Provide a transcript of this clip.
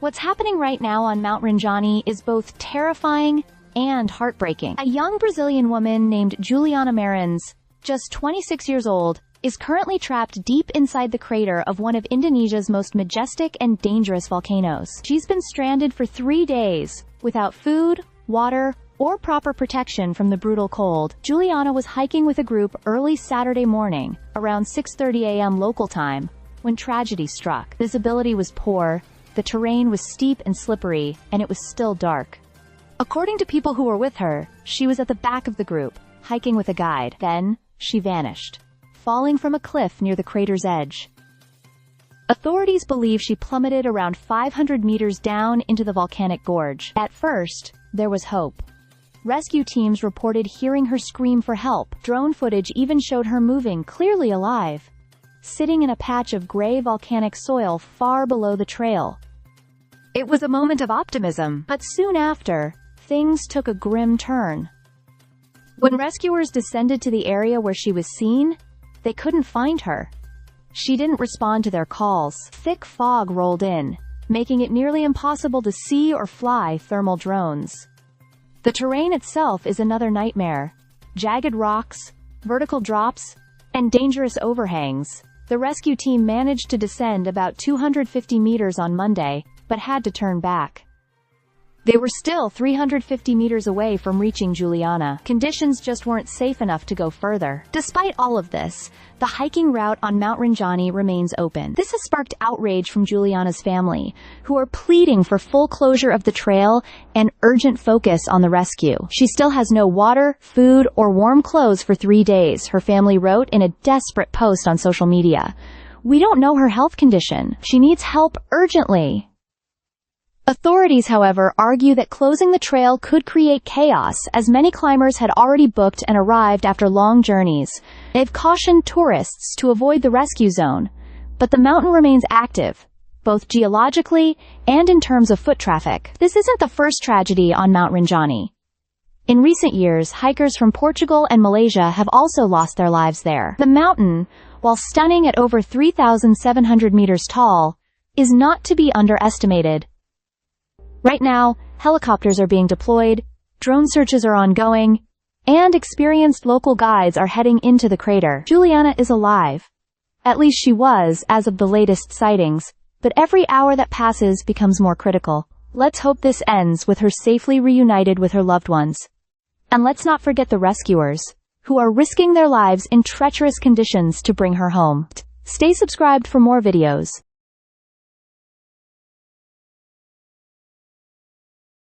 What's happening right now on Mount Rinjani is both terrifying and heartbreaking. A young Brazilian woman named Juliana Marins, just 26 years old, is currently trapped deep inside the crater of one of Indonesia's most majestic and dangerous volcanoes. She's been stranded for 3 days, without food, water, or proper protection from the brutal cold. Juliana was hiking with a group early Saturday morning, around 6:30 a.m. local time, when tragedy struck. Visibility was poor, the terrain was steep and slippery, and it was still dark. According to people who were with her, she was at the back of the group, hiking with a guide. Then, she vanished, falling from a cliff near the crater's edge. Authorities believe she plummeted around 500 meters down into the volcanic gorge. At first, there was hope. Rescue teams reported hearing her scream for help. Drone footage even showed her moving, clearly alive, sitting in a patch of gray volcanic soil far below the trail. It was a moment of optimism, but soon after, things took a grim turn. When rescuers descended to the area where she was seen, they couldn't find her. She didn't respond to their calls. Thick fog rolled in, making it nearly impossible to see or fly thermal drones. The terrain itself is another nightmare. Jagged rocks, vertical drops, and dangerous overhangs. The rescue team managed to descend about 250 meters on Monday, but had to turn back. They were still 350 meters away from reaching Juliana. Conditions just weren't safe enough to go further. Despite all of this, the hiking route on Mount Rinjani remains open. This has sparked outrage from Juliana's family, who are pleading for full closure of the trail and urgent focus on the rescue. She still has no water, food, or warm clothes for 3 days, her family wrote in a desperate post on social media. "We don't know her health condition. She needs help urgently." Authorities, however, argue that closing the trail could create chaos, as many climbers had already booked and arrived after long journeys. They've cautioned tourists to avoid the rescue zone, but the mountain remains active, both geologically and in terms of foot traffic. This isn't the first tragedy on Mount Rinjani. In recent years, hikers from Portugal and Malaysia have also lost their lives there. The mountain, while stunning at over 3,700 meters tall, is not to be underestimated. Right now, helicopters are being deployed, drone searches are ongoing, and experienced local guides are heading into the crater. Juliana is alive. At least she was, as of the latest sightings, but every hour that passes becomes more critical. Let's hope this ends with her safely reunited with her loved ones. And let's not forget the rescuers, who are risking their lives in treacherous conditions to bring her home. Stay subscribed for more videos.